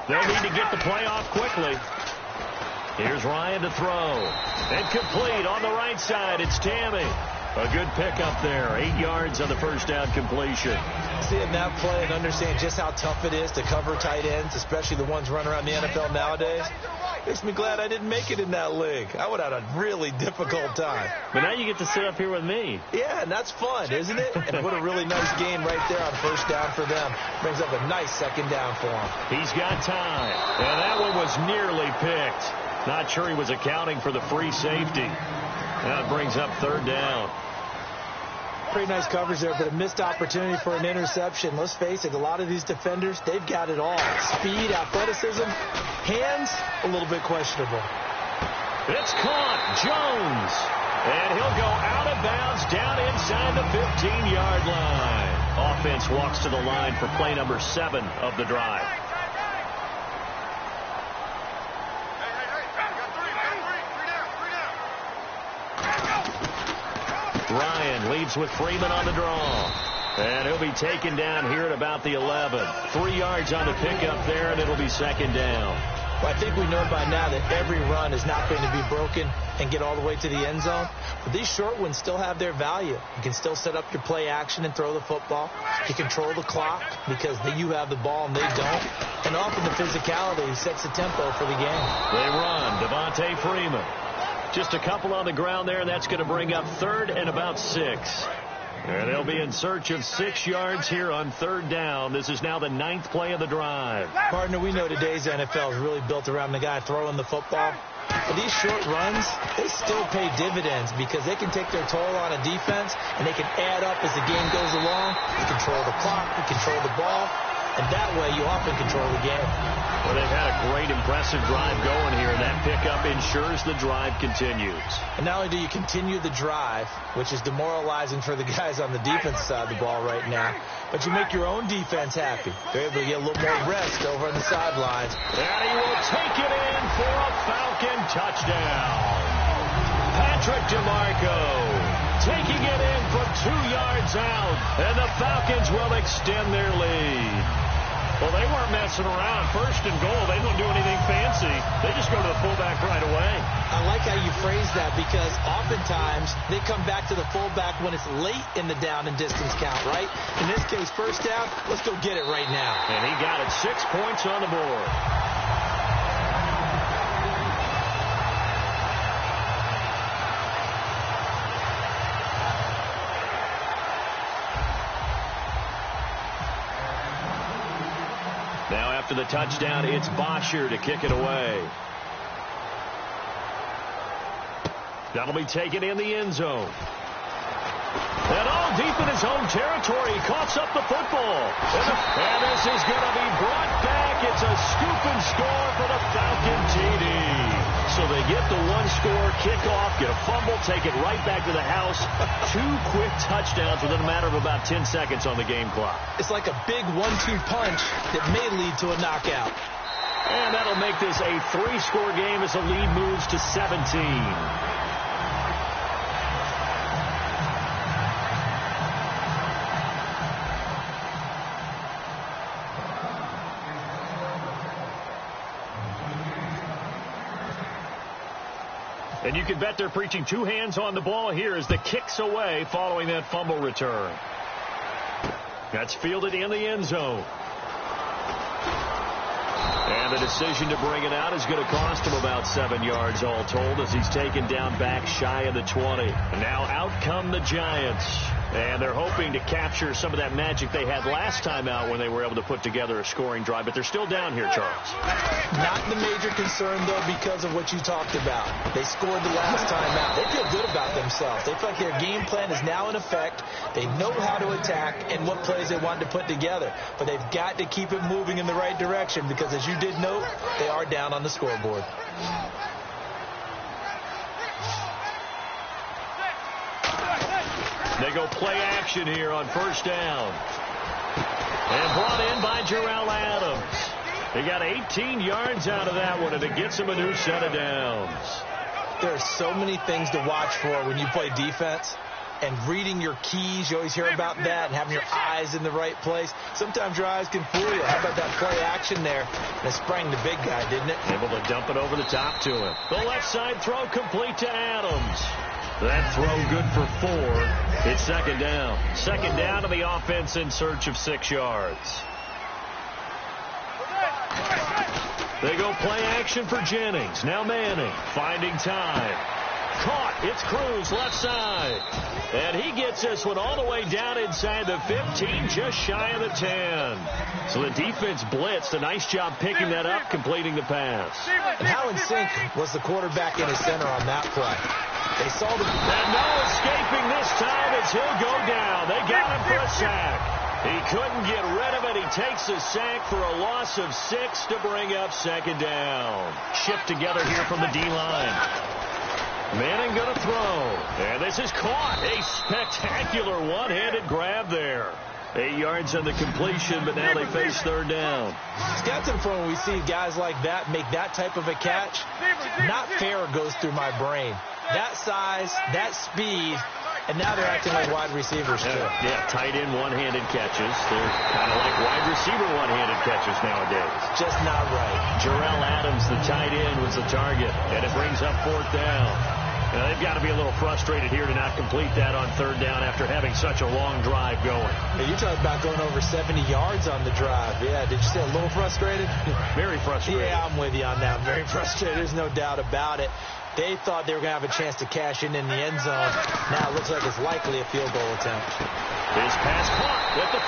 They'll need to get the play off quickly. Here's Ryan to throw. And complete on the right side. It's Tammy. A good pickup there. 8 yards on the first down completion. Seeing that play and understand just how tough it is to cover tight ends, especially the ones running around the NFL nowadays, makes me glad I didn't make it in that league. I would have had a really difficult time. But now you get to sit up here with me. Yeah, and that's fun, isn't it? And what a really nice gain right there on first down for them. Brings up a nice second down for him. He's got time. And that one was nearly picked. Not sure he was accounting for the free safety. Now it brings up third down. Pretty nice coverage there, but a missed opportunity for an interception. Let's face it, a lot of these defenders, they've got it all. Speed, athleticism, hands, a little bit questionable. It's caught. Jones. And he'll go out of bounds down inside the 15-yard line. Offense walks to the line for play number 7 of the drive. Ryan leads with Freeman on the draw. And he'll be taken down here at about the 11. 3 yards on the pickup there, and it'll be second down. Well, I think we know by now that every run is not going to be broken and get all the way to the end zone. But these short ones still have their value. You can still set up your play action and throw the football. You control the clock because you have the ball and they don't. And often the physicality sets the tempo for the game. They run. Devontae Freeman. Just a couple on the ground there, and that's going to bring up third and about 6. And they'll be in search of 6 yards here on third down. This is now the 9th play of the drive. Partner, we know today's NFL is really built around the guy throwing the football. But these short runs, they still pay dividends because they can take their toll on a defense, and they can add up as the game goes along. You control the clock, you control the ball, and that way you often control the game. Well, they've had a great, impressive drive going here, and that pickup ensures the drive continues. And not only do you continue the drive, which is demoralizing for the guys on the defense side of the ball right now, but you make your own defense happy. They're able to get a little more rest over on the sidelines. And he will take it in for a Falcon touchdown. Patrick DeMarco taking it in from 2 yards out, and the Falcons will extend their lead. Well, they weren't messing around. First and goal, they don't do anything fancy. They just go to the fullback right away. I like how you phrase that because oftentimes they come back to the fullback when it's late in the down and distance count, right? In this case, first down, let's go get it right now. And he got it. 6 points on the board. Now after the touchdown, it's Bosher to kick it away. That'll be taken in the end zone. And all deep in his own territory, he coughs up the football. And this is going to be brought back. It's a scoop and score for the Falcon TD. So they get the one-score kickoff, get a fumble, take it right back to the house. 2 quick touchdowns within a matter of about 10 seconds on the game clock. It's like a big 1-2 punch that may lead to a knockout. And that'll make this a 3-score game as the lead moves to 17. And you can bet they're preaching 2 hands on the ball here as the kick's away following that fumble return. That's fielded in the end zone. And the decision to bring it out is going to cost him about 7 yards all told as he's taken down back shy of the 20. And now out come the Giants. And they're hoping to capture some of that magic they had last time out when they were able to put together a scoring drive. But they're still down here, Charles. Not the major concern, though, because of what you talked about. They scored the last time out. They feel good about themselves. They feel like their game plan is now in effect. They know how to attack and what plays they want to put together. But they've got to keep it moving in the right direction because, as you did note, they are down on the scoreboard. They go play action here on first down. And brought in by Jarrell Adams. They got 18 yards out of that one, and it gets them a new set of downs. There are so many things to watch for when you play defense. and reading your keys. You always hear about that, and having your eyes in the right place. Sometimes your eyes can fool you. How about that play action there? And it sprang the big guy, didn't it? Able to dump it over the top to him. The left side throw complete to Adams. That throw good for 4. It's second down. Second down to the offense in search of 6 yards. They go play action for Jennings. Now Manning finding time. Caught. It's Cruz left side. And he gets this one all the way down inside the 15, just shy of the 10. So the defense blitzed. A nice job picking that up, completing the pass. And how in sync was the quarterback in his center on that play? They saw the... And no escaping this time as he'll go down. They got him for a sack. He couldn't get rid of it. He takes a sack for a loss of 6 to bring up second down. Shift together here from the D-line. Manning going to throw. And this is caught. A spectacular one-handed grab there. 8 yards on the completion, but now they face third down. Scouts in front, when we see guys like that make that type of a catch, not fair goes through my brain. That size, that speed, and now they're acting like wide receivers too. Yeah, tight end one-handed catches. They're kind of like wide receiver one-handed catches nowadays. Just not right. Jarrell Adams, the tight end, was the target, and it brings up fourth down. Now, they've got to be a little frustrated here to not complete that on third down after having such a long drive going. Hey, you're talking about going over 70 yards on the drive. Yeah, did you say a little frustrated? Very frustrated. Yeah, I'm with you on that. Very frustrated. There's no doubt about it. They thought they were going to have a chance to cash in the end zone. Now it looks like it's likely a field goal attempt. His pass caught at the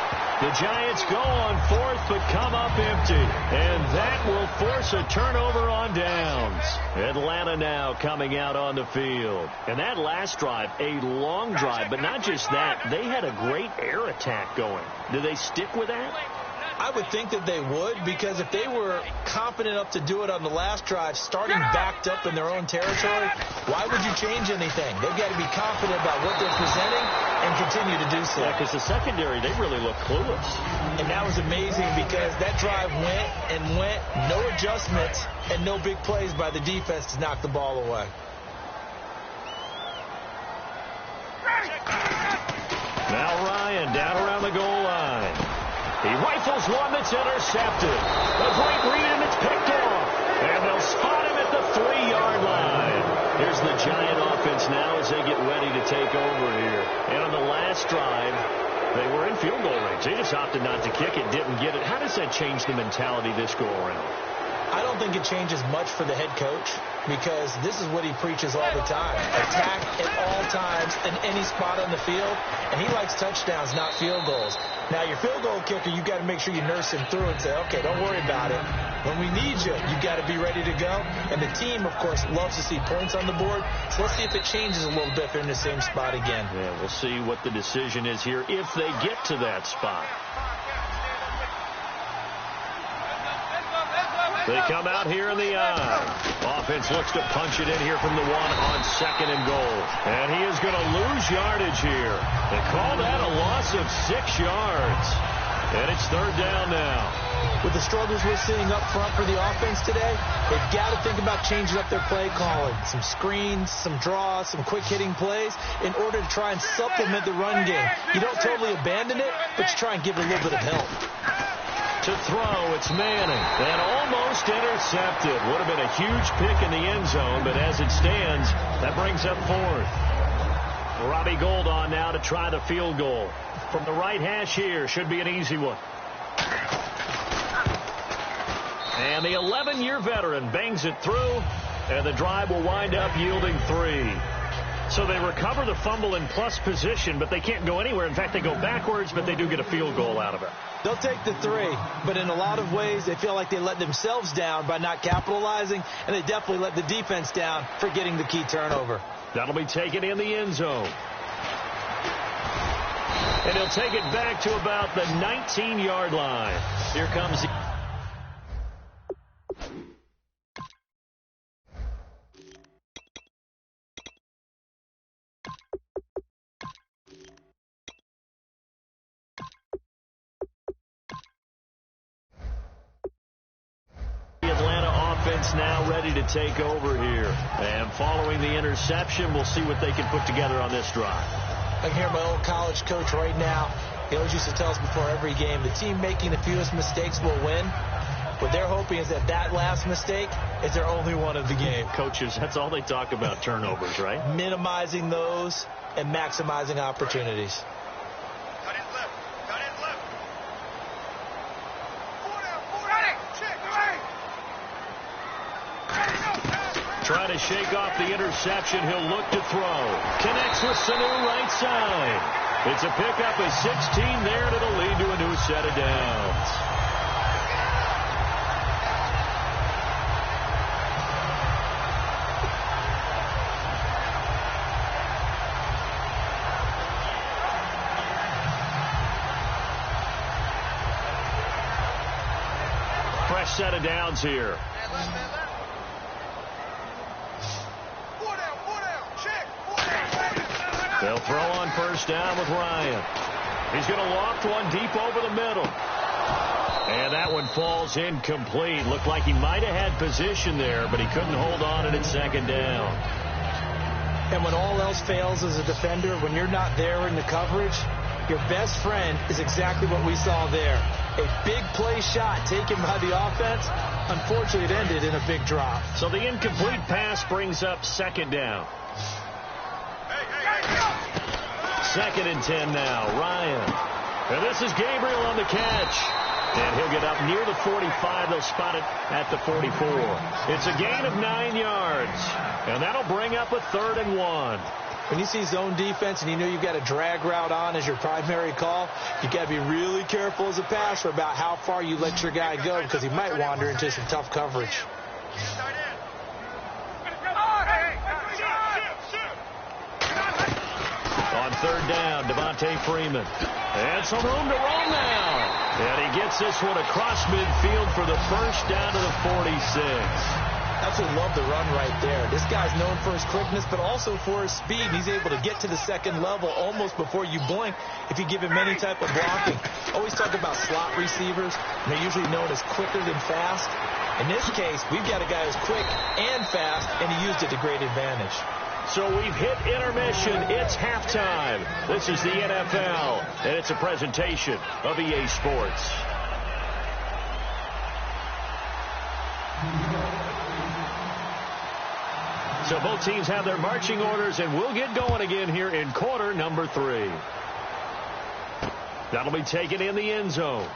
4. The Giants go on fourth, but come up empty. And that will force a turnover on downs. Atlanta now coming out on the field. And that last drive, a long drive, but not just that. They had a great air attack going. Do they stick with that? I would think that they would, because if they were confident enough to do it on the last drive, starting backed up in their own territory, why would you change anything? They've got to be confident about what they're presenting and continue to do so. Yeah, because the secondary, they really look clueless. And that was amazing because that drive went and went, no adjustments, and no big plays by the defense to knock the ball away. Now Ryan down around the goal line. He rifles one that's intercepted. A great read, and it's picked off. And they'll spot him at the 3-yard line. Here's the Giant offense now as they get ready to take over here. And on the last drive, they were in field goal range. They just opted not to kick it, didn't get it. How does that change the mentality this go around? I don't think it changes much for the head coach, because this is what he preaches all the time. Attack at all times in any spot on the field, and he likes touchdowns, not field goals. Now, your field goal kicker, you've got to make sure you nurse him through and say, okay, don't worry about it. When we need you, you've got to be ready to go. And the team, of course, loves to see points on the board. So let's see if it changes a little bit if they're in the same spot again. Yeah, we'll see what the decision is here if they get to that spot. They come out here in the eye. Offense looks to punch it in here from the 1 on second and goal. And he is going to lose yardage here. They call that a loss of 6 yards. And it's third down now. With the struggles we're seeing up front for the offense today, they've got to think about changing up their play calling. Some screens, some draws, some quick-hitting plays in order to try and supplement the run game. You don't totally abandon it, but you try and give it a little bit of help. To throw, it's Manning. And almost intercepted. Would have been a huge pick in the end zone, but as it stands, that brings up fourth. Robbie Gould on now to try the field goal. From the right hash here, should be an easy one. And the 11-year veteran bangs it through, and the drive will wind up yielding 3. So they recover the fumble in plus position, but they can't go anywhere. In fact, they go backwards, but they do get a field goal out of it. They'll take the 3, but in a lot of ways, they feel like they let themselves down by not capitalizing, and they definitely let the defense down for getting the key turnover. That'll be taken in the end zone. And he'll take it back to about the 19-yard line. Here comes the... offense now ready to take over here. And following the interception, we'll see what they can put together on this drive. I can hear my old college coach right now. He always used to tell us before every game, the team making the fewest mistakes will win. What they're hoping is that that last mistake is their only one of the game. Coaches, that's all they talk about, turnovers, right? Minimizing those and maximizing opportunities. Cut it left. Cut it left. Trying to shake off the interception. He'll look to throw. Connects with Sanu right side. It's a pickup of 16 there, and it'll lead to a new set of downs. Fresh set of downs here. They'll throw on first down with Ryan. He's going to loft one deep over the middle. And that one falls incomplete. Looked like he might have had position there, but he couldn't hold on at second down. And when all else fails as a defender, when you're not there in the coverage, your best friend is exactly what we saw there. A big play shot taken by the offense. Unfortunately, it ended in a big drop. So the incomplete pass brings up second down. Second and 10 now. Ryan. And this is Gabriel on the catch. And he'll get up near the 45. They'll spot it at the 44. It's a gain of 9 yards. And that'll bring up a 3rd and 1. When you see zone defense and you know you've got a drag route on as your primary call, you've got to be really careful as a passer about how far you let your guy go because he might wander into some tough coverage. On third down, Devontae Freeman. And some room to roam now. And he gets this one across midfield for the first down to the 46. Absolutely love the run right there. This guy's known for his quickness, but also for his speed. And he's able to get to the second level almost before you blink if you give him any type of blocking. Always talk about slot receivers. And they're usually known as quicker than fast. In this case, we've got a guy who's quick and fast, and he used it to great advantage. So we've hit intermission. It's halftime. This is the NFL, and it's a presentation of EA Sports. So both teams have their marching orders, and we'll get going again here in quarter number 3. That'll be taken in the end zone.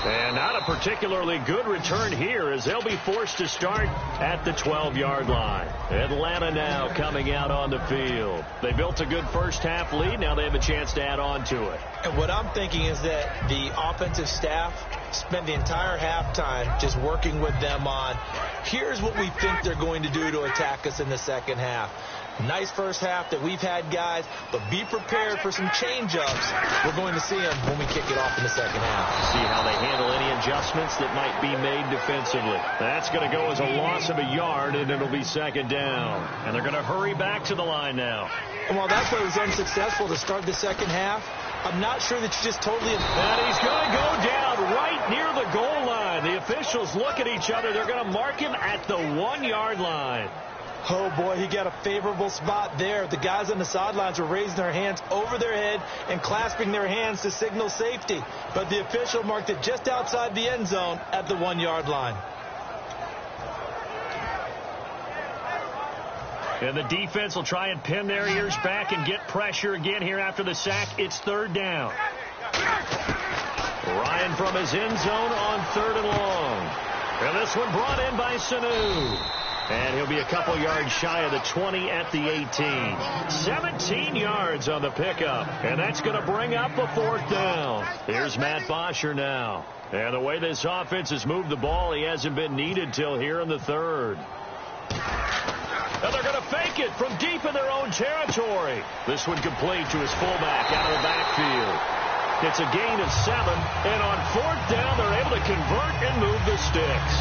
And not a particularly good return here as they'll be forced to start at the 12-yard line. Atlanta now coming out on the field. They built a good first-half lead. Now they have a chance to add on to it. And what I'm thinking is that the offensive staff spent the entire halftime just working with them on, here's what we think they're going to do to attack us in the second half. Nice first half that we've had, guys, but be prepared for some change-ups. We're going to see them when we kick it off in the second half. See how they handle any adjustments that might be made defensively. That's going to go as a loss of a yard, and it'll be second down. And they're going to hurry back to the line now. And while that's why it was unsuccessful to start the second half, I'm not sure that you just totally... And he's going to go down right near the goal line. The officials look at each other. They're going to mark him at the 1-yard line. Oh, boy, he got a favorable spot there. The guys on the sidelines were raising their hands over their head and clasping their hands to signal safety. But the official marked it just outside the end zone at the 1-yard line. And the defense will try and pin their ears back and get pressure again here after the sack. It's third down. Ryan from his end zone on 3rd and long. And this one brought in by Sanu. And he'll be a couple yards shy of the 20 at the 18. 17 yards on the pickup. And that's going to bring up a 4th down. Here's Matt Bosher now. And the way this offense has moved the ball, he hasn't been needed till here in the 3rd. And they're going to fake it from deep in their own territory. This one complete to his fullback out of the backfield. It's a gain of 7. And on 4th down, they're able to convert and move the sticks.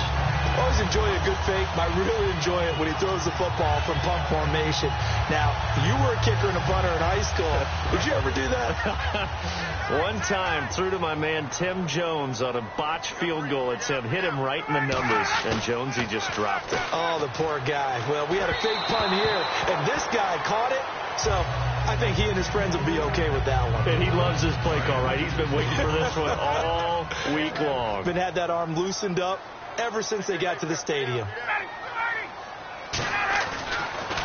Always enjoy a good fake. I really enjoy it when he throws the football from punt formation. Now, you were a kicker and a punter in high school. Did you ever do that? One time, threw to my man Tim Jones on a botched field goal. It said hit him right in the numbers, and Jones, he just dropped it. Oh, the poor guy. Well, we had a fake punt here, and this guy caught it. So I think he and his friends will be okay with that one. And he loves his play call, right? He's been waiting for this one all week long. Been had that arm loosened up ever since they got to the stadium.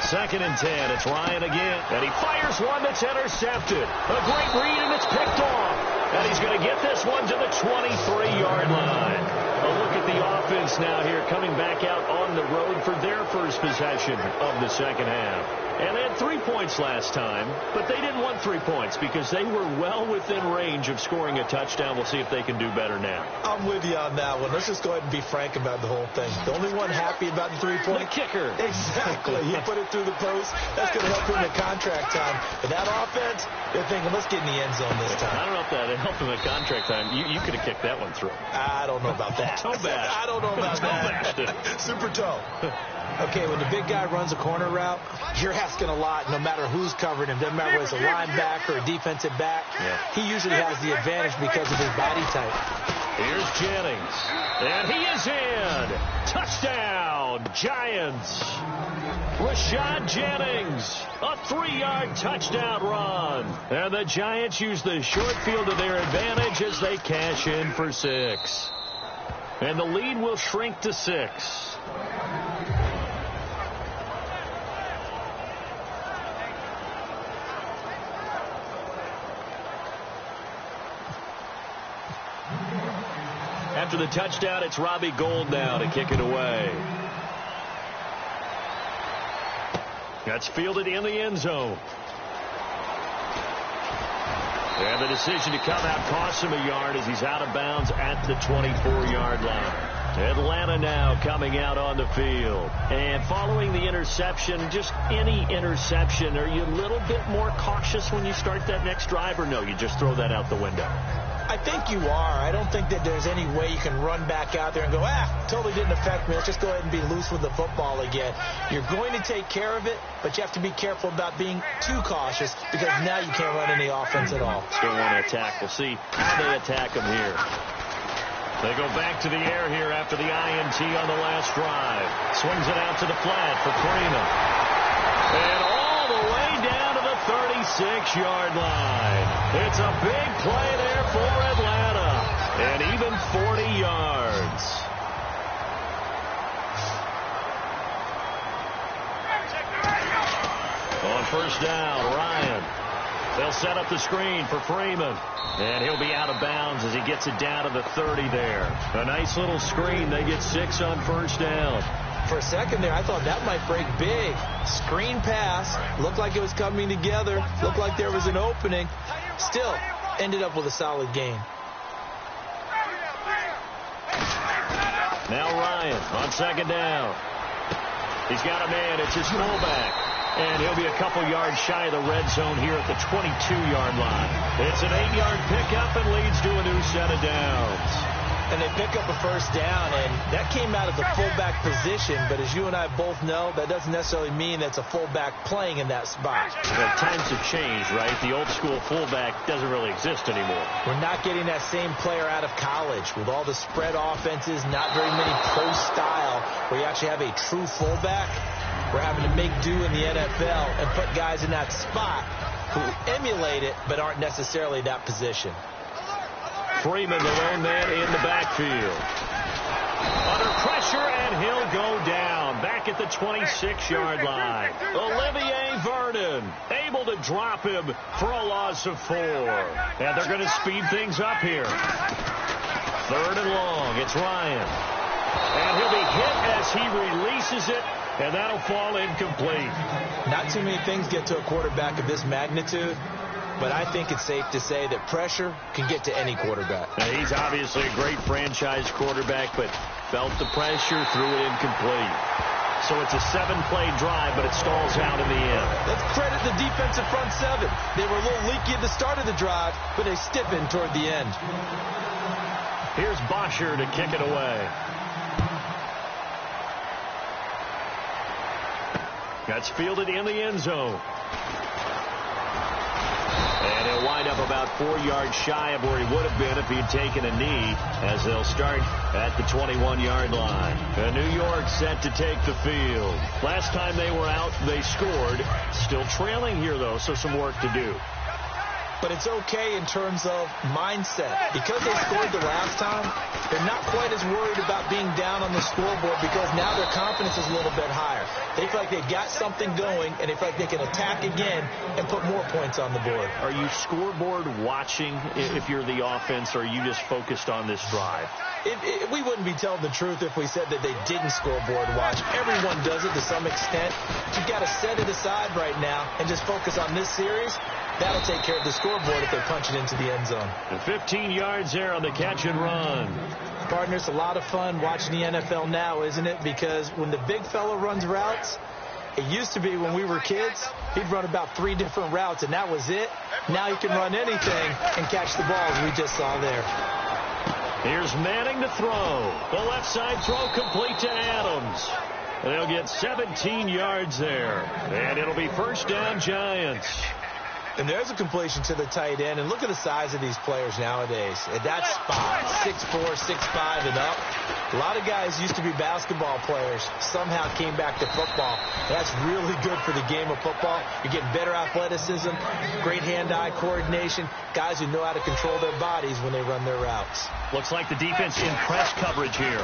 2nd and 10. It's Ryan again. And he fires one that's intercepted. A great read, and it's picked off. And he's going to get this one to the 23-yard line. A look at the offense now here, coming back out on the road for their first possession of the second half. And they had 3 points last time, but they didn't want 3 points because they were well within range of scoring a touchdown. We'll see if they can do better now. I'm with you on that one. Let's just go ahead and be frank about the whole thing. The only one happy about the 3-point? The kicker. Exactly. He put it through the post. That's going to help him in contract time. But that offense, they're thinking, let's get in the end zone this time. I don't know if that helped him in contract time. You could have kicked that one through. I don't know about that. Toe bash. I don't know about that. Super toe. Okay, when the big guy runs a corner route, you're asking a lot no matter who's covering him. Doesn't matter whether it's a linebacker or a defensive back. Yeah. He usually has the advantage because of his body type. Here's Jennings. And he is in. Touchdown, Giants. Rashad Jennings, a 3-yard touchdown run. And the Giants use the short field to their advantage as they cash in for 6. And the lead will shrink to 6. After the touchdown, it's Robbie Gould now to kick it away. That's fielded in the end zone. And the decision to come out costs him a yard as he's out of bounds at the 24-yard line. Atlanta now coming out on the field. And following the interception, just any interception, are you a little bit more cautious when you start that next drive, or no, you just throw that out the window? I think you are. I don't think that there's any way you can run back out there and go, totally didn't affect me. Let's just go ahead and be loose with the football again. You're going to take care of it, but you have to be careful about being too cautious because now you can't run any offense at all. Still want to attack. We'll see how they attack them here. They go back to the air here after the INT on the last drive. Swings it out to the flat for Freeman. And all the way down to the 36-yard line. It's a big play there for Atlanta. And even 40 yards. On first down, Ryan. They'll set up the screen for Freeman. And he'll be out of bounds as he gets it down to the 30 there. A nice little screen. They get 6 on first down. For a second there, I thought that might break big. Screen pass. Looked like it was coming together. Looked like there was an opening. Still, ended up with a solid game. Now Ryan on second down. He's got a man. It's his fullback. And he'll be a couple yards shy of the red zone here at the 22-yard line. It's an 8-yard pickup and leads to a new set of downs. And they pick up a first down, and that came out of the fullback position. But as you and I both know, that doesn't necessarily mean that's a fullback playing in that spot. Well, times have changed, right? The old school fullback doesn't really exist anymore. We're not getting that same player out of college with all the spread offenses, not very many pro style, where you actually have a true fullback. We're having to make do in the NFL and put guys in that spot who emulate it but aren't necessarily that position. Freeman, the lone man in the backfield. Under pressure, and he'll go down. Back at the 26-yard line. Olivier Vernon able to drop him for a loss of 4. And they're going to speed things up here. 3rd and long. It's Ryan. And he'll be hit as he releases it. And that'll fall incomplete. Not too many things get to a quarterback of this magnitude, but I think it's safe to say that pressure can get to any quarterback. Now, he's obviously a great franchise quarterback, but felt the pressure, threw it incomplete. So it's a 7-play drive, but it stalls out in the end. Let's credit the defensive front 7. They were a little leaky at the start of the drive, but they stiffened toward the end. Here's Bosher to kick it away. That's fielded in the end zone. And he'll wind up about 4 yards shy of where he would have been if he had taken a knee, as they'll start at the 21-yard line. And New York set to take the field. Last time they were out, they scored. Still trailing here, though, so some work to do. But it's okay in terms of mindset. Because they scored the last time, they're not quite as worried about being down on the scoreboard because now their confidence is a little bit higher. They feel like they've got something going, and they feel like they can attack again and put more points on the board. Are you scoreboard watching if you're the offense, or are you just focused on this drive? We wouldn't be telling the truth if we said that they didn't scoreboard watch. Everyone does it to some extent. You've got to set it aside right now and just focus on this series. That'll take care of the scoreboard if they punch it into the end zone. And 15 yards there on the catch and run. Partner, it's a lot of fun watching the NFL now, isn't it? Because when the big fella runs routes, it used to be when we were kids, he'd run about 3 different routes, and that was it. Now he can run anything and catch the ball, as we just saw there. Here's Manning to throw. The left side throw complete to Adams. And they'll get 17 yards there. And it'll be first down, Giants. And there's a completion to the tight end. And look at the size of these players nowadays. At that spot, 6'4", 6'5", and up. A lot of guys used to be basketball players. Somehow came back to football. That's really good for the game of football. You're getting better athleticism, great hand-eye coordination, guys who know how to control their bodies when they run their routes. Looks like the defense in press coverage here.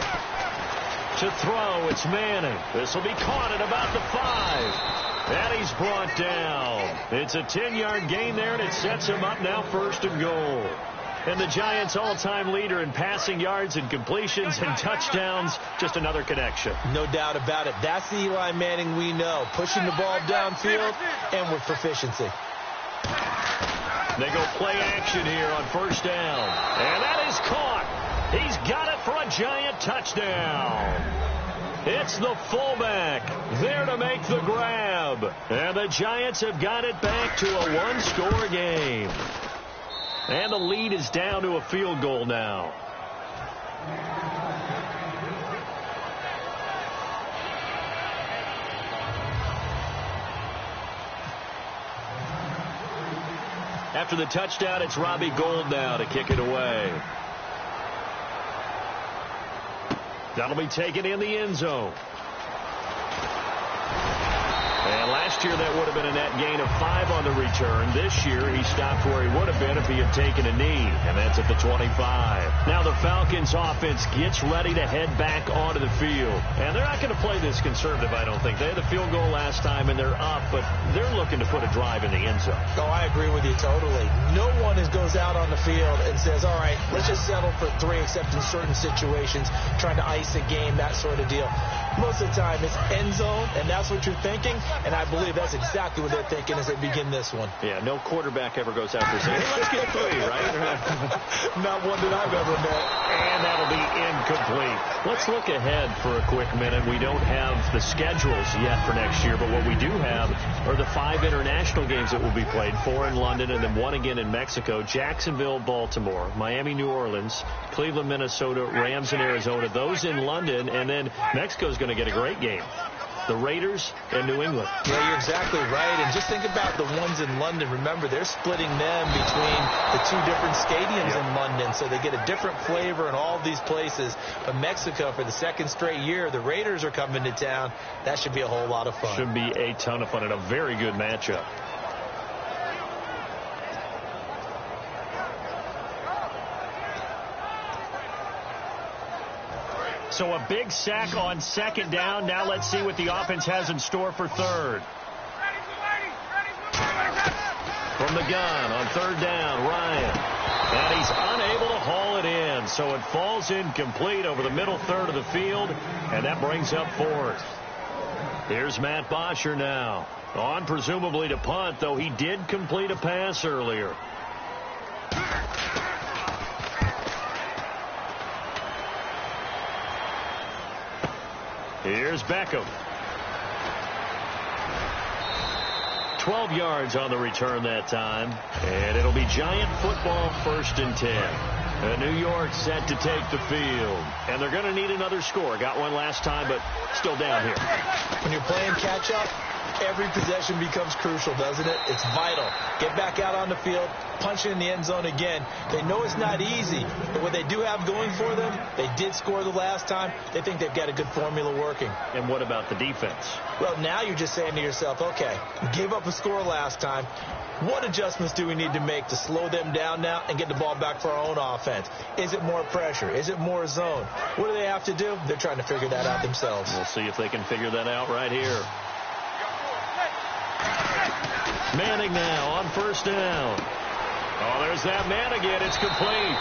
To throw, it's Manning. This will be caught at about the 5. And he's brought down. It's a 10-yard gain there, and it sets him up now 1st and goal. And the Giants' all-time leader in passing yards and completions and touchdowns, just another connection. No doubt about it. That's the Eli Manning we know, pushing the ball downfield and with proficiency. They go play action here on 1st down. And that is caught. He's got it for a Giant touchdown. It's the fullback there to make the grab. And the Giants have got it back to a 1-score game. And the lead is down to a field goal now. After the touchdown, it's Robbie Gould now to kick it away. That'll be taken in the end zone. And last year that would have been a net gain of 5 on the return. This year he stopped where he would have been if he had taken a knee, and that's at the 25. Now the Falcons offense gets ready to head back onto the field. And they're not going to play this conservative, I don't think. They had the field goal last time, and they're up, but they're looking to put a drive in the end zone. Oh, I agree with you totally. No one goes out on the field and says, all right, let's just settle for 3, except in certain situations, trying to ice a game, that sort of deal. Most of the time it's end zone, and that's what you're thinking. And I believe that's exactly what they're thinking as they begin this one. Yeah, no quarterback ever goes out there saying, hey, let's get 3, right? Not one that I've ever met. And that'll be incomplete. Let's look ahead for a quick minute. We don't have the schedules yet for next year, but what we do have are the 5 international games that will be played, 4 in London and then 1 again in Mexico. Jacksonville, Baltimore, Miami, New Orleans, Cleveland, Minnesota, Rams in Arizona. Those in London, and then Mexico's going to get a great game. The Raiders and New England. Yeah, you're exactly right. And just think about the ones in London. Remember, they're splitting them between the 2 different stadiums in London, so they get a different flavor in all these places. But Mexico, for the 2nd straight year, the Raiders are coming to town. That should be a whole lot of fun. Should be a ton of fun and a very good matchup. So a big sack on 2nd down. Now let's see what the offense has in store for 3rd. From the gun on 3rd down, Ryan. And he's unable to haul it in. So it falls incomplete over the middle 3rd of the field. And that brings up 4th. Here's Matt Bosher now. On presumably to punt, though he did complete a pass earlier. Here's Beckham. 12 yards on the return that time. And it'll be Giant football, 1st and 10. And New York set to take the field. And they're going to need another score. Got one last time, but still down here. When you're playing catch-up, Every possession becomes crucial, doesn't it? It's vital. Get back out on the field, punch it in the end zone again. They know it's not easy, but what they do have going for them, they did score the last time. They think they've got a good formula working. And what about the defense? Well, now you're just saying to yourself, okay, gave up a score last time. What adjustments do we need to make to slow them down now and get the ball back for our own offense? Is it more pressure? Is it more zone? What do they have to do? They're trying to figure that out themselves. We'll see if they can figure that out right here. Manning now on first down. Oh, there's that man again. It's complete.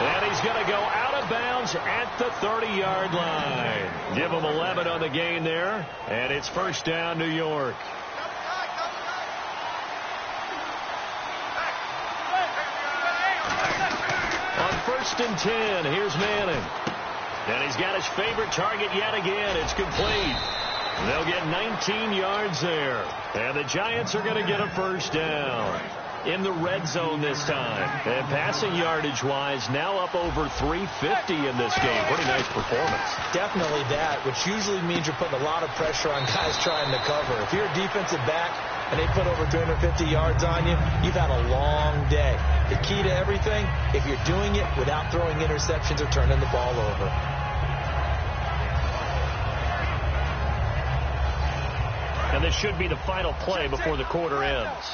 And he's going to go out of bounds at the 30-yard line. Give him 11 on the gain there. And it's first down, New York. On first and 10, here's Manning. And he's got his favorite target yet again. It's complete. They'll get 19 yards there. And the Giants are going to get a first down. In the red zone this time. And passing yardage-wise, now up over 350 in this game. Pretty nice performance. Definitely that, which usually means you're putting a lot of pressure on guys trying to cover. If you're a defensive back and they put over 350 yards on you, you've had a long day. The key to everything, if you're doing it without throwing interceptions or turning the ball over. And this should be the final play before the quarter ends.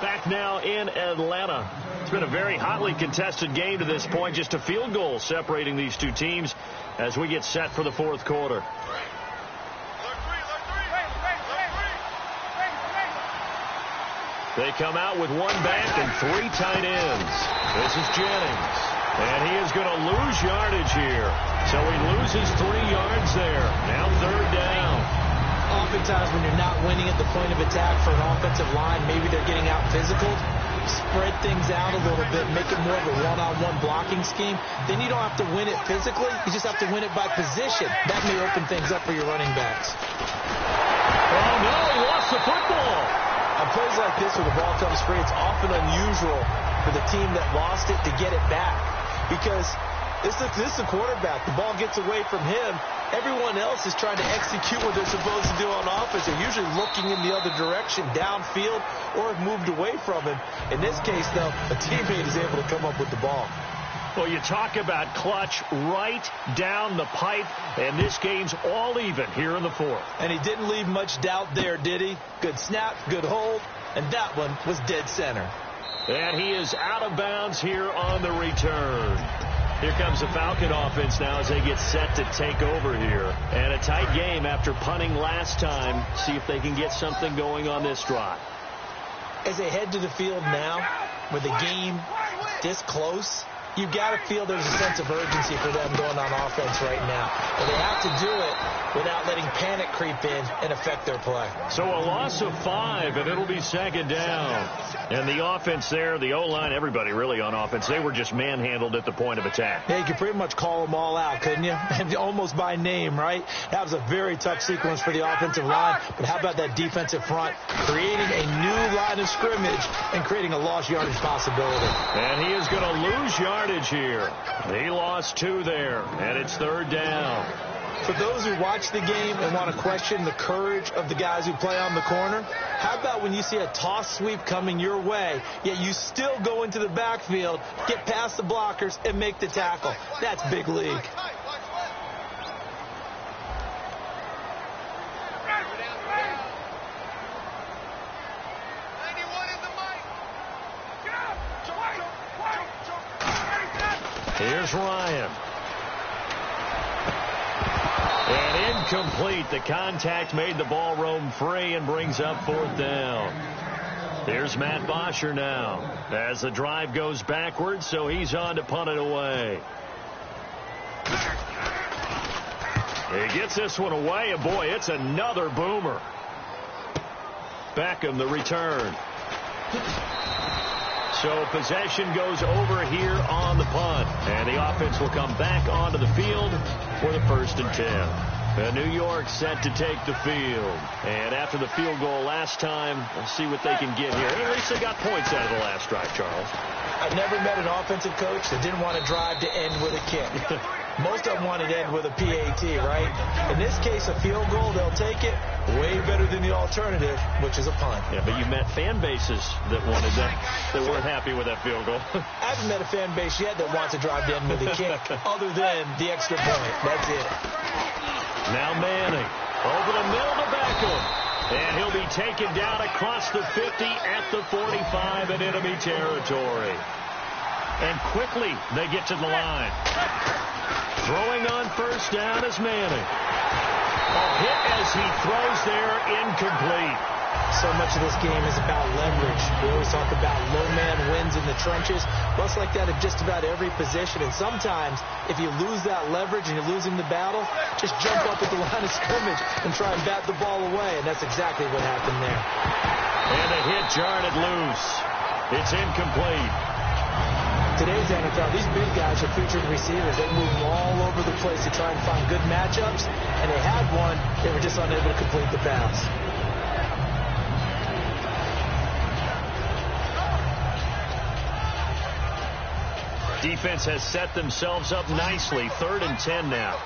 Back now in Atlanta. It's been a very hotly contested game to this point. Just a field goal separating these two teams as we get set for the fourth quarter. They come out with one back and three tight ends. This is Jennings. And he is going to lose yardage here. So he loses 3 yards there. Now third down. Oftentimes when you're not winning at the point of attack for an offensive line, maybe they're getting out physical, spread things out a little bit, make it more of a one-on-one blocking scheme. Then you don't have to win it physically. You just have to win it by position. That may open things up for your running backs. Oh, no, he lost the football. On plays like this where the ball comes free, it's often unusual for the team that lost it to get it back. Because this is the quarterback. The ball gets away from him. Everyone else is trying to execute what they're supposed to do on offense. They're usually looking in the other direction, downfield, or have moved away from him. In this case, though, a teammate is able to come up with the ball. Well, you talk about clutch right down the pipe, and this game's all even here in the fourth. And he didn't leave much doubt there, did he? Good snap, good hold, and that one was dead center. And he is out of bounds here on the return. Here comes the Falcon offense now as they get set to take over here. And a tight game after punting last time. See if they can get something going on this drive. As they head to the field now, with the game this close, you've got to feel there's a sense of urgency for them going on offense right now. But they have to do it without letting panic creep in and affect their play. So a loss of 5, and it'll be second down. And the offense there, the O-line, everybody really on offense, they were just manhandled at the point of attack. Yeah, you could pretty much call them all out, couldn't you? And almost by name, right? That was a very tough sequence for the offensive line. But how about that defensive front creating a new line of scrimmage and creating a lost yardage possibility? And he is going to lose yardage here. He lost 2 there, and it's third down. For those who watch the game and want to question the courage of the guys who play on the corner, how about when you see a toss sweep coming your way, yet you still go into the backfield, get past the blockers, and make the tackle? That's big league. Here's Ryan. And incomplete. The contact made the ball roam free and brings up fourth down. Here's Matt Bosher now as the drive goes backwards, so he's on to punt it away. He gets this one away, and boy, it's another boomer. Beckham, the return. So possession goes over here on the punt. And the offense will come back onto the field for the first and 10. And New York set to take the field. And after the field goal last time, we'll see what they can get here. At least they got points out of the last drive, Charles. I've never met an offensive coach that didn't want to drive to end with a kick. Most of them want it end with a PAT, right? In this case, a field goal, they'll take it. Way better than the alternative, which is a punt. Yeah, but you met fan bases that wanted that weren't happy with that field goal. I haven't met a fan base yet that wants to drive to end with a kick, other than the extra point. That's it. Now Manning, over the middle to Beckham. And he'll be taken down across the 50 at the 45 in enemy territory. And quickly they get to the line. Throwing on first down is Manning. A hit as he throws there, incomplete. So much of this game is about leverage. We always talk about low man wins in the trenches. Well, it's like that at just about every position. And sometimes, if you lose that leverage and you're losing the battle, just jump up at the line of scrimmage and try and bat the ball away. And that's exactly what happened there. And a hit jarred it loose. It's incomplete. Today's NFL, these big guys are featured receivers. They move all over the place to try and find good matchups. And they had one. They were just unable to complete the pass. Defense has set themselves up nicely. 3rd and 10 now.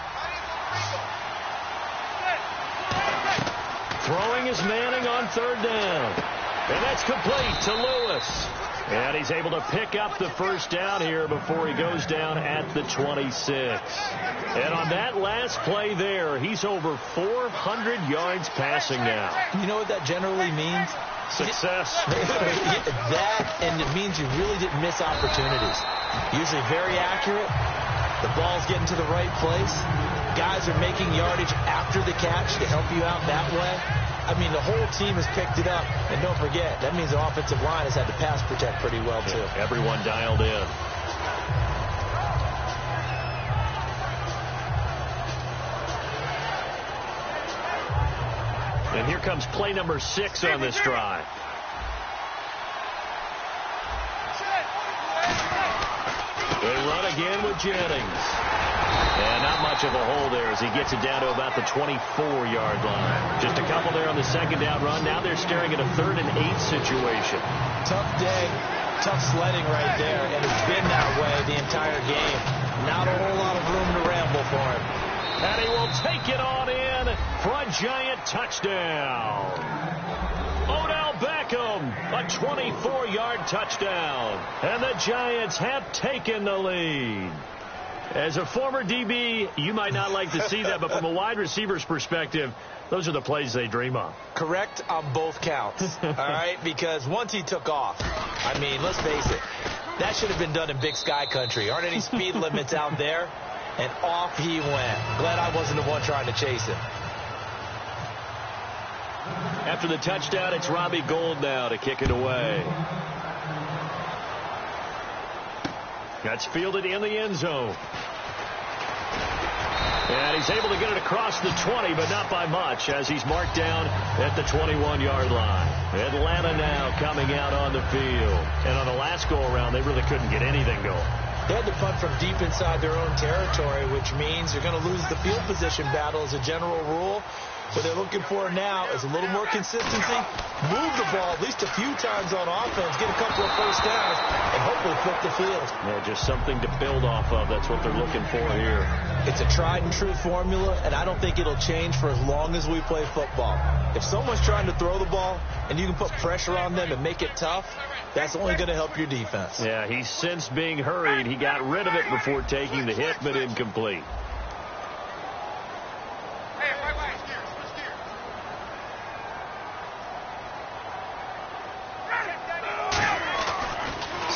Throwing is Manning on 3rd down. And that's complete to Lewis. And he's able to pick up the first down here before he goes down at the 26. And on that last play there, he's over 400 yards passing now. You know what that generally means? Success. That, and it means you really didn't miss opportunities. Usually very accurate. The ball's getting to the right place. Guys are making yardage after the catch to help you out that way. I mean, the whole team has picked it up. And don't forget, that means the offensive line has had to pass protect pretty well, too. Yeah, everyone dialed in. And here comes play number 6 on this drive. They run again with Jennings. And not much of a hole there as he gets it down to about the 24-yard line. Just a couple there on the second down run. Now they're staring at a 3rd and 8 situation. Tough day, tough sledding right there, and it's been that way the entire game. Not a whole lot of room to ramble for him. And he will take it on in for a giant touchdown. Odell Beckham, a 24-yard touchdown. And the Giants have taken the lead. As a former DB, you might not like to see that, but from a wide receiver's perspective, those are the plays they dream of. Correct on both counts, all right? Because once he took off, I mean, let's face it, that should have been done in Big Sky Country. Aren't any speed limits out there? And off he went. Glad I wasn't the one trying to chase him. After the touchdown, it's Robbie Gould now to kick it away. That's fielded in the end zone. And he's able to get it across the 20, but not by much, as he's marked down at the 21-yard line. Atlanta now coming out on the field. And on the last go-around, they really couldn't get anything going. They had to punt from deep inside their own territory, which means you're going to lose the field position battle as a general rule. What they're looking for now is a little more consistency, move the ball at least a few times on offense, get a couple of first downs, and hopefully flip the field. Yeah, just something to build off of. That's what they're looking for here. It's a tried-and-true formula, and I don't think it'll change for as long as we play football. If someone's trying to throw the ball and you can put pressure on them and make it tough, that's only going to help your defense. Yeah, he's since being hurried. He got rid of it before taking the hit, but incomplete.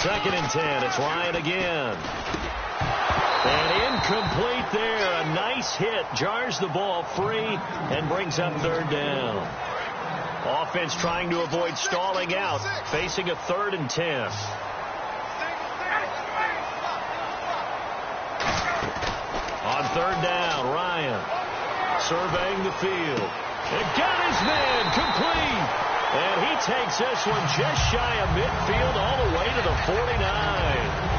Second and 10. It's Ryan again. And incomplete there. A nice hit. Jars the ball free and brings up 3rd down. Offense trying to avoid stalling out. Facing a 3rd and 10. On 3rd down, Ryan surveying the field. And got his man complete. And he takes this one just shy of midfield all the way to the 49.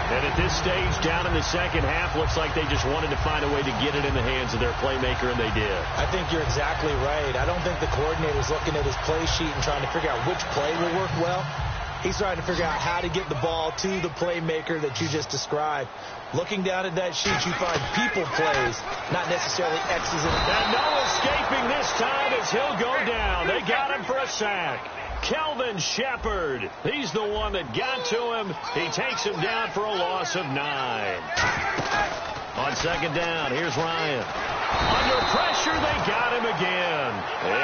And at this stage, down in the second half, looks like they just wanted to find a way to get it in the hands of their playmaker, and they did. I think you're exactly right. I don't think the coordinator's looking at his play sheet and trying to figure out which play will work well. He's trying to figure out how to get the ball to the playmaker that you just described. Looking down at that sheet, you find people plays, not necessarily X's and And no escaping this time as he'll go down. They got him for a sack. Kelvin Shepard, he's the one that got to him. He takes him down for a loss of 9. On second down, here's Ryan. Under pressure, they got him again.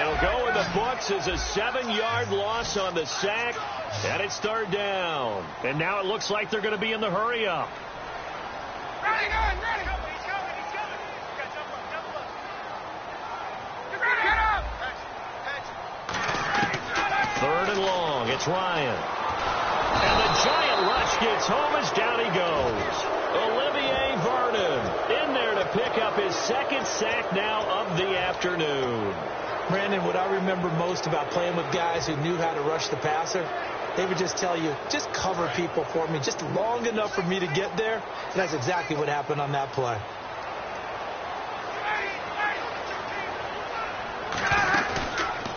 It'll go in the books as a 7-yard loss on the sack, and it's third down. And now it looks like they're going to be in the hurry-up. Ready, ready. He's coming. Get up. Third and long. It's Ryan. And the giant rush gets home as down he goes. Olivier Vernon in there to pick up his second sack now of the afternoon. Brandon, what I remember most about playing with guys who knew how to rush the passer, they would just tell you, just cover people for me, just long enough for me to get there. And that's exactly what happened on that play.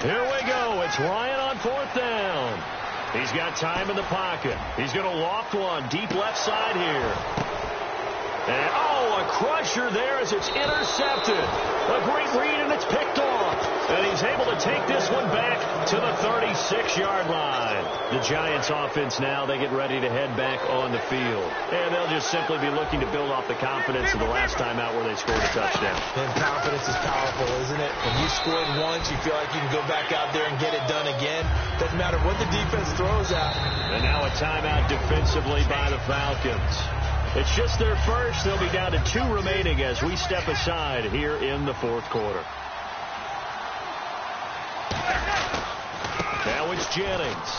Here we go. It's Ryan on fourth down. He's got time in the pocket. He's going to loft one deep left side here. And, oh, a crusher there as it's intercepted. A great read, and it's picked off. And he's able to take this one back to the 36-yard line. The Giants offense now, they get ready to head back on the field. And they'll just simply be looking to build off the confidence of the last time out where they scored a touchdown. And confidence is powerful, isn't it? When you scored once, you feel like you can go back out there and get it done again. Doesn't matter what the defense throws at. And now a timeout defensively by the Falcons. It's just their first. They'll be down to 2 remaining as we step aside here in the fourth quarter. Now it's Jennings.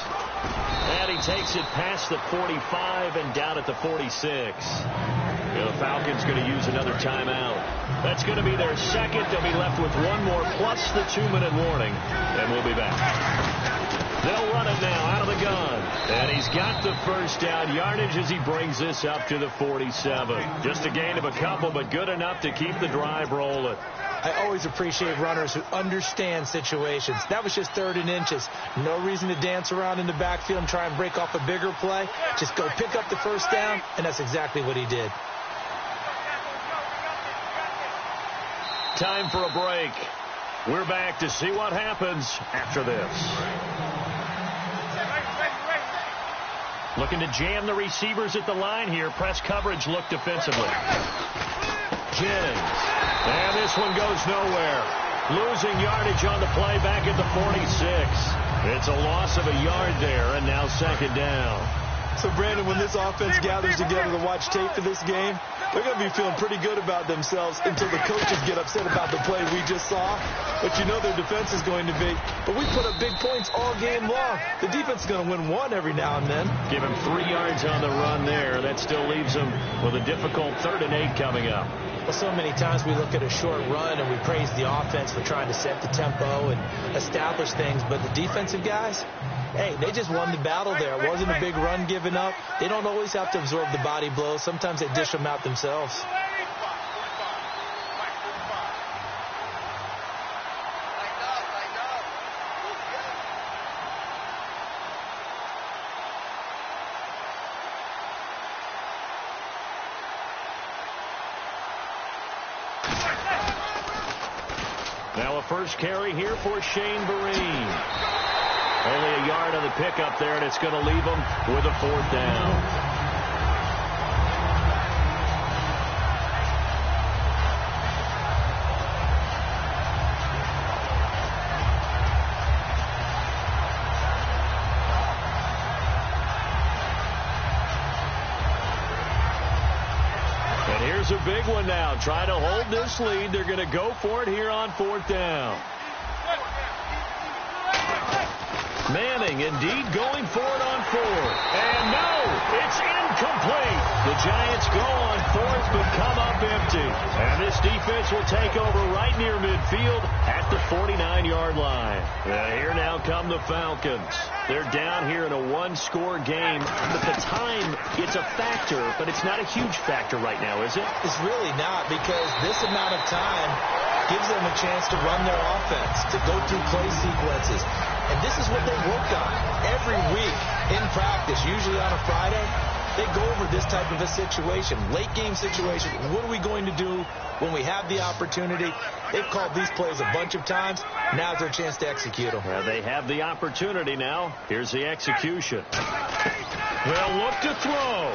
And he takes it past the 45 and down at the 46. The Falcons going to use another timeout. That's going to be their second. They'll be left with one more plus the 2-minute warning. And we'll be back. They'll run it now out of the gun. And he's got the first down yardage as he brings this up to the 47. Just a gain of a couple, but good enough to keep the drive rolling. I always appreciate runners who understand situations. That was just 3rd and inches. No reason to dance around in the backfield and try and break off a bigger play. Just go pick up the first down, and that's exactly what he did. Time for a break. We're back to see what happens after this. Looking to jam the receivers at the line here. Press coverage look defensively. Jennings. And this one goes nowhere. Losing yardage on the play back at the 46. It's a loss of a yard there, and now second down. So, Brandon, when this offense gathers together to watch tape for this game, they're going to be feeling pretty good about themselves until the coaches get upset about the play we just saw. But you know their defense is going to be. But we put up big points all game long. The defense is going to win one every now and then. Give him 3 yards on the run there. That still leaves him with a difficult 3rd and 8 coming up. Well, so many times we look at a short run and we praise the offense for trying to set the tempo and establish things. But the defensive guys, hey, they just won the battle there. It wasn't a big run given up. They don't always have to absorb the body blows. Sometimes they dish them out themselves. Now a first carry here for Shane Vereen. Only a yard on the pickup there, and it's going to leave him with a 4th down. And here's a big one now. Trying to hold this lead. They're going to go for it here on 4th down. Manning indeed going for it on 4th. And no, it's incomplete. The Giants go on 4th but come up empty. And this defense will take over right near midfield at the 49-yard line. And here now come the Falcons. They're down here in a 1-score game. But the time, it's a factor, but it's not a huge factor right now, is it? It's really not, because this amount of time gives them a chance to run their offense, to go through play sequences. And this is what they work on every week in practice, usually on a Friday. They go over this type of a situation, late game situation. What are we going to do when we have the opportunity? They've called these plays a bunch of times. Now's their chance to execute them. Well, they have the opportunity now. Here's the execution. They'll look to throw.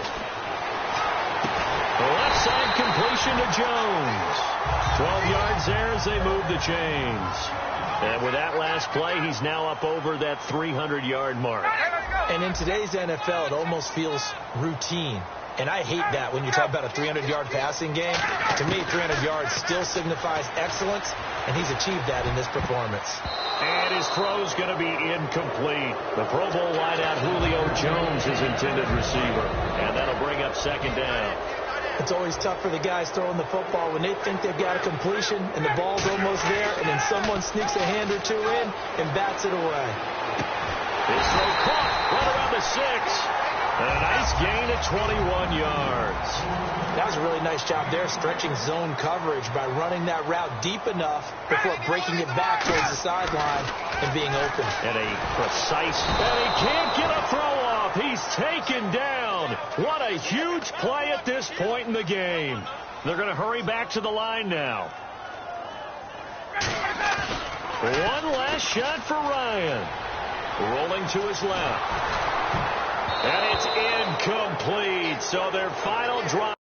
The left side completion to Jones. 12 yards there as they move the chains. And with that last play, he's now up over that 300-yard mark. And in today's NFL, it almost feels routine. And I hate that when you talk about a 300-yard passing game. To me, 300 yards still signifies excellence, and he's achieved that in this performance. And his throw's going to be incomplete. The Pro Bowl wideout Julio Jones, his intended receiver. And that'll bring up second down. It's always tough for the guys throwing the football when they think they've got a completion and the ball's almost there, and then someone sneaks a hand or two in and bats it away. This throw caught right around the 6. And a nice gain at 21 yards. That was a really nice job there, stretching zone coverage by running that route deep enough before breaking it back towards the sideline and being open. And a precise, and he can't get a throw off. He's taken down. What a huge play at this point in the game. They're going to hurry back to the line now. One last shot for Ryan. Rolling to his left. And it's incomplete. So their final drive.